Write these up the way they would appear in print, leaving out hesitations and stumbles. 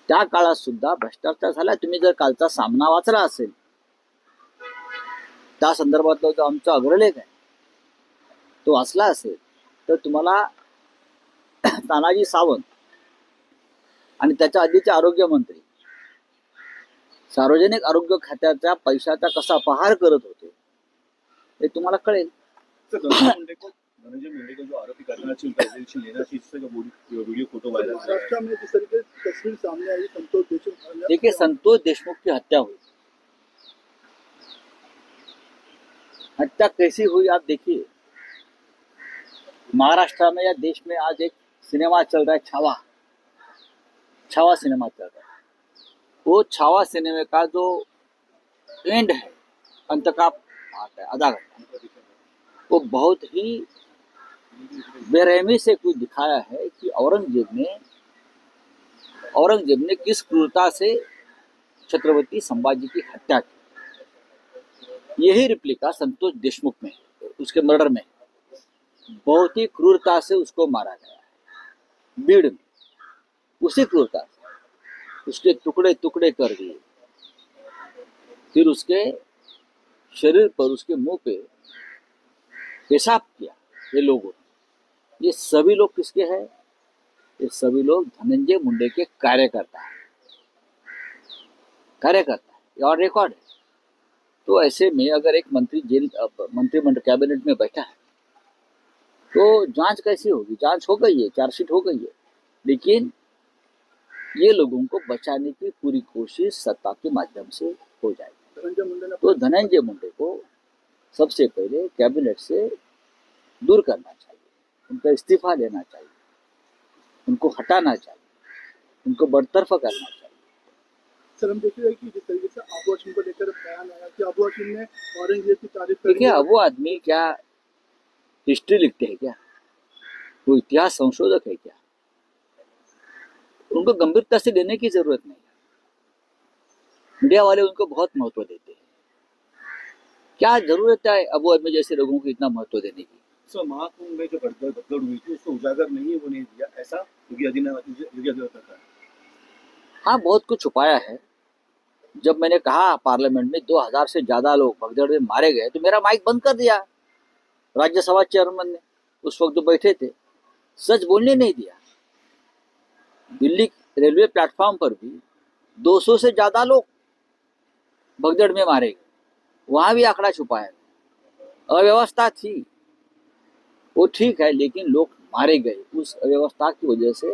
त्या काळात सुद्धा भ्रष्टाचार झाला. तुम्ही जर कालचा सामना वाचला असेल, त्या संदर्भातला जो आमचा अग्रलेख आहे तो वाचला असेल, तर तुम्हाला तानाजी सावंत आणि त्याच्या आधीचे आरोग्यमंत्री सार्वजनिक आरोग्य खात्याच्या पैशाचा कसा अपहार करत होते हे तुम्हाला कळेल. धनंजय मुंडे को जो आरोपी करना चाहिए लेना चाहिए, इससे जो वीडियो फोटो वायरल महाराष्ट्र में जिस तरीके की तस्वीर सामने आई संतोष देशमुख, देखिए संतोष देशमुख की हत्या हुई, हत्या कैसी हुई आप देखिए. महाराष्ट्र में या देश में आज एक सिनेमा चल रहा है, छावा सिनेमा चल रहा है. वो छावा सिनेमा का जो एंड है, अंत का पार्ट है आधा घंटा, वो बहुत ही बेरहमी से कुछ दिखाया है कि औरंगजेब ने किस क्रूरता से छत्रपति संभाजी की हत्या की. यही रिप्लिका संतोष देशमुख में, उसके मर्डर में बहुत ही क्रूरता से उसको मारा गया है बीड़ में. उसी क्रूरता से उसके टुकड़े टुकड़े कर दिए, फिर उसके शरीर पर, उसके मुंह पे पेशाब किया ये लोगों. ये सभी लोग किसके हैं? ये सभी लोग धनंजय मुंडे के कार्यकर्ता है, और रिकॉर्ड है. तो ऐसे में अगर एक मंत्री मंत्रिमंडल कैबिनेट में बैठा है तो जांच कैसी होगी? जांच हो गई है, चार्जशीट हो गई है, लेकिन ये लोगों को बचाने की पूरी कोशिश सत्ता के माध्यम से हो जाएगी. तो धनंजय मुंडे को सबसे पहले कैबिनेट से दूर करना चाहिए, उनका इस्तीफा लेना चाहिए, उनको हटाना चाहिए, उनको बरतरफ करना चाहिए. सर हम देखिए कि जिस तरीके से अबू हाशिम को लेकर बयान आया कि अबू हाशिम ने औरंगजेब की तारीफ की. देखिए अबू आदमी क्या हिस्ट्री लिखते हैं क्या? वो इतिहास संशोधक है क्या? उनको गंभीरता से लेने की जरूरत नहीं. मीडिया वाले उनको बहुत महत्व देते हैं. क्या जरूरत है अबू आदमी जैसे लोगों को इतना महत्व देने की? सर महाकुंभ में जो भगदड़ हुई थी उसको उजागर नहीं है, वो नहीं दिया, ऐसा योगी आदित्यनाथ का है. हाँ, बहुत कुछ छुपाया है. जब मैंने कहा पार्लियामेंट में 2000 से ज्यादा लोग भगदड़ में मारे गए तो मेरा माइक बंद कर दिया राज्यसभा चेयरमैन ने. उस वक्त जो बैठे थे सच बोलने नहीं दिया. दिल्ली रेलवे प्लेटफॉर्म पर भी 200 से ज्यादा लोग भगदड़ में मारे गए, वहां भी आंकड़ा छुपाया. अव्यवस्था थी वो ठीक है, लेकिन लोग मारे गए. उस अव्यवस्था की वजह से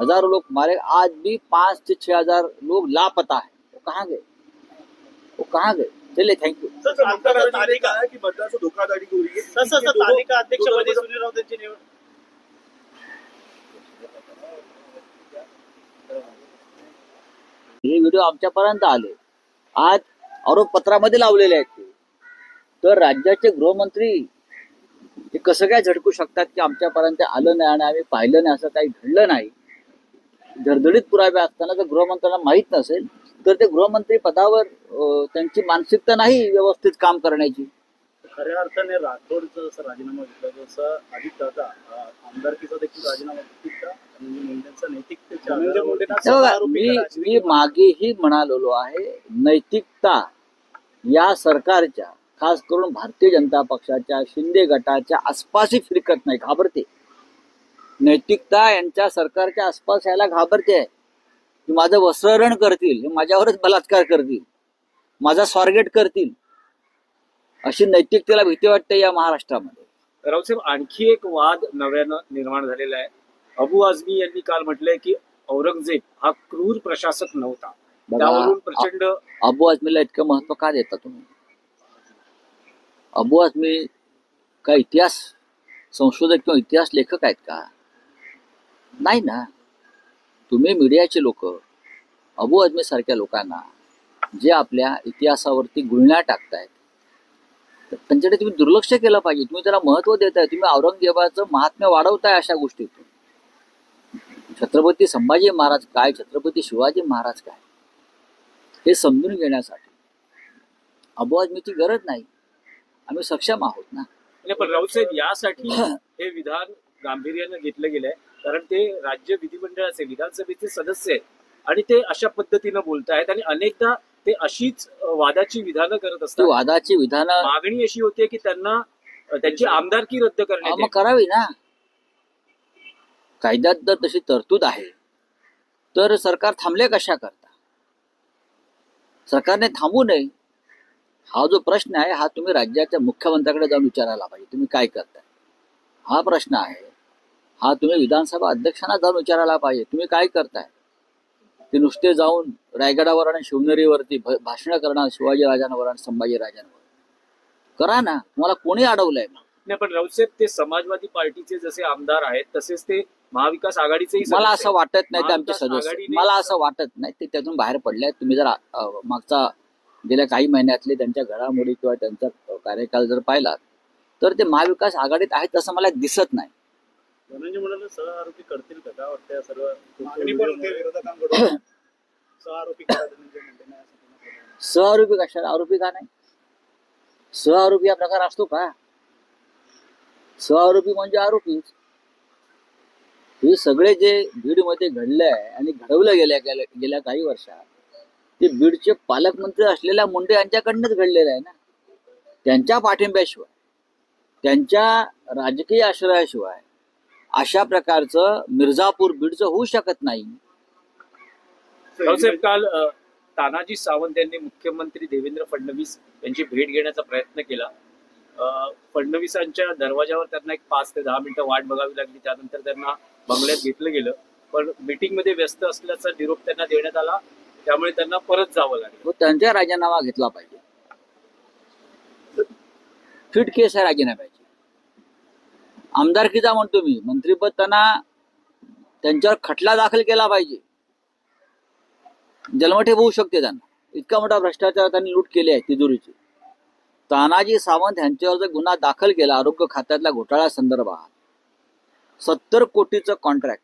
हजारों लोग मारे. आज भी 5 से 6 हजार लोग लापता है. वो कहाँ गए? चलिए थैंक यू. कि मतदार से धोखाधड़ी हो रही है. तालिका अध्यक्षपदी सुनील राऊत यांची निवड. हे व्हिडिओ आमच्यापर्यंत आले, आज आरोपपत्रामध्ये लावलेले आहेत ते. तर राज्याचे गृहमंत्री हे कसं काय झटकू शकतात की आमच्यापर्यंत आलं नाही आणि आम्ही पाहिलं नाही, असं काही घडलं नाही. धडधडीत पुरावे असताना जर गृहमंत्र्यांना माहीत नसेल तर ते गृहमंत्री पदावर त्यांची मानसिकता नाही व्यवस्थित काम करण्याची. खऱ्या अर्थाने राठोडचा जसा राजीनामा घेतला तसा आदित्य दादा आमदारकीचा देखील राजीनामा घेतला. मी मागेही म्हणालेलो आहे, नैतिकता या सरकारच्या, खास करून भारतीय जनता पक्षाच्या, शिंदे गटाच्या आसपासही फिरकत नाही, घाबरते. नैतिकता यांच्या सरकारच्या आसपास यायला घाबरते की माझं वस्त्रहरण करतील, माझ्यावरच बलात्कार करतील, माझा स्वारगेट करतील, अशी नैतिकतेला भीती वाटते या महाराष्ट्रामध्ये. राऊत साहेब, आणखी एक वाद नव्यानं निर्माण झालेला आहे. अबू आझमी यांनी काल म्हटलंय की औरंगजेब हा क्रूर प्रशासक नव्हता. त्यावरून प्रचंड. अबू आझमीला इतकं महत्व का देता तुम्ही? अबू आझमी का इतिहास संशोधक किंवा इतिहास लेखक आहेत का? नाही ना. तुम्ही मीडियाचे लोक अबू आझमी सारख्या लोकांना जे आपल्या इतिहासावरती गुळण्या टाकतायत त्यांच्याकडे तुम्ही दुर्लक्ष केलं पाहिजे. तुम्ही त्याला महत्व देताय, तुम्ही औरंगजेबाचं महात्म्य वाढवताय अशा गोष्टीतून. छत्रपती संभाजी महाराज काय, छत्रपती शिवाजी महाराज काय हे समजून घेण्यासाठी अबू आझमीची गरज नाही. आम्ही सक्षम आहोत ना. पण राऊत साहेब, यासाठी हे विधान गांभीर्यानं घेतलं गेलंय कारण ते राज्य विधिमंडळाचे, विधानसभेचे सदस्य आहेत आणि ते अशा पद्धतीनं बोलतायत आणि अनेकदा ते अशीच वादाची विधानं करत ती असतात. वादाची विधानं मागणी अशी होते की त्यांना त्यांची आमदारकी रद्द करण्यात मग यावी. करावी ना. कायद्यात जर तशी तरतूद आहे तर सरकार थांबले कशा करता? सरकारने थांबू नये. हा जो प्रश्न आहे हा तुम्ही राज्याच्या मुख्यमंत्र्याकडे जाऊन विचारायला पाहिजे, तुम्ही काय करताय हा प्रश्न आहे. हा तुम्ही विधानसभा अध्यक्षांना जाऊन विचारायला पाहिजे, तुम्ही काय करताय. ते नुसते जाऊन रायगडावर आणि शिवनेरीवरती भाषण करणार शिवाजी राजांवर आणि संभाजी राजांवर. करा ना, तुम्हाला कोणी अडवलंय? नाही, पण राऊतसाहेब ते समाजवादी पार्टीचे जसे आमदार आहेत तसेच ते महाविकास आघाडीचेही मला सदस्य असं आहेत. वाटत नाही ते आमचे महाविकास सदस्य, आघाडीने- मला असं वाटत नाही ते त्यातून बाहेर पडले. तुम्ही जर मागचा गेल्या काही महिन्यातले त्यांच्या घडामोडी किंवा त्यांचा कार्यकाल जर पाहिला तर ते महाविकास आघाडीत आहेत असं मला दिसत नाही. धनंजय म्हणाले सहआरोपी करतील का? काय वाटतं या सर्व मागणी पण होते विरोधकांकडून सहआरोपी करा धनंजय मुंडेंना असं म्हणत होते. सहआरोपी कशाला? आरोपी का नाही? सहआरोपी हा प्रकार असतो का? सहआरोपी म्हणजे आरोपीच. हे सगळे जे बीडमध्ये घडलंय आणि घडवलं गेल्या काही वर्षात ते बीडचे पालकमंत्री असलेल्या मुंडे यांच्याकडनंच घडलेलं आहे ना. त्यांच्या पाठिंब्याशिवाय, त्यांच्या राजकीय आश्रयाशिवाय अशा प्रकारचं मिर्झापूर बीडचं होऊ शकत नाही. राऊतसाहेब काल तानाजी सावंत यांनी मुख्यमंत्री देवेंद्र फडणवीस यांची भेट घेण्याचा प्रयत्न केला. फडणवीसांच्या दरवाजावर त्यांना एक 5 ते 10 मिनिटं वाट बघावी लागली. त्यानंतर त्यांना बंगल्यात घेतलं गेलं, पण मीटिंगमध्ये व्यस्त असल्याचा निरोप त्यांना देण्यात आला, त्यामुळे त्यांना परत जावं लागलं. त्यांचा राजीनामा घेतला पाहिजे. फिट केस आहे राजीनाम्याची. आमदारकीचा म्हणतो मी, मंत्रिपद त्यांच्यावर खटला दाखल केला पाहिजे. जन्मठेप होऊ शकते त्यांना. इतका मोठा भ्रष्टाचार त्यांनी लूट केली आहे तिजोरीची. तानाजी सावंत यांच्यावर जर गुन्हा दाखल केला आरोग्य खात्यातल्या घोटाळ्यासंदर्भात, 70 कोटीचं कॉन्ट्रॅक्ट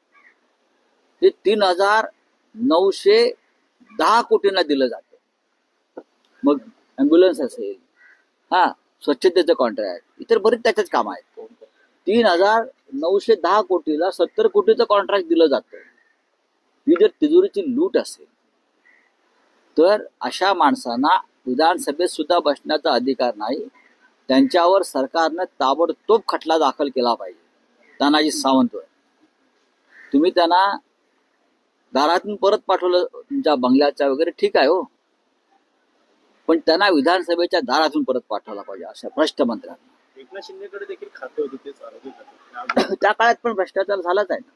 हे 3,910 कोटींना दिलं जातं. मग ॲम्ब्युलन्स असेल, स्वच्छतेचं कॉन्ट्रॅक्ट, इतर बरीच त्याच्याच कामं आहेत. 3,910 कोटीला 70 कोटीचं कॉन्ट्रॅक्ट दिलं जातं. ही जर तिजोरीची लूट असेल तर अशा माणसांना विधानसभेत सुद्धा बसण्याचा अधिकार नाही. त्यांच्यावर सरकारनं ताबडतोब खटला दाखल केला पाहिजे. तानाजी सावंतवर तुम्ही त्यांना दारातून परत पाठवलं तुमच्या बंगल्याच्या वगैरे, ठीक आहे हो, पण त्यांना विधानसभेच्या दारातून परत पाठवला पाहिजे अशा भ्रष्ट मंत्र्यांना. एकनाथ शिंदेकडे देखील खाते होते तेच आरोपी खाते. त्या काळात पण भ्रष्टाचार झालाच आहे ना.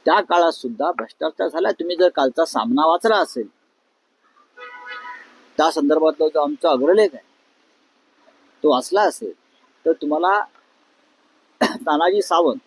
त्या काळात सुद्धा भ्रष्टाचार झाला. तुम्ही जर कालचा सामना वाचला असेल, त्या संदर्भातला जो आमचा अग्रलेख आहे तो वाचला असेल तर तुम्हाला तानाजी सावंत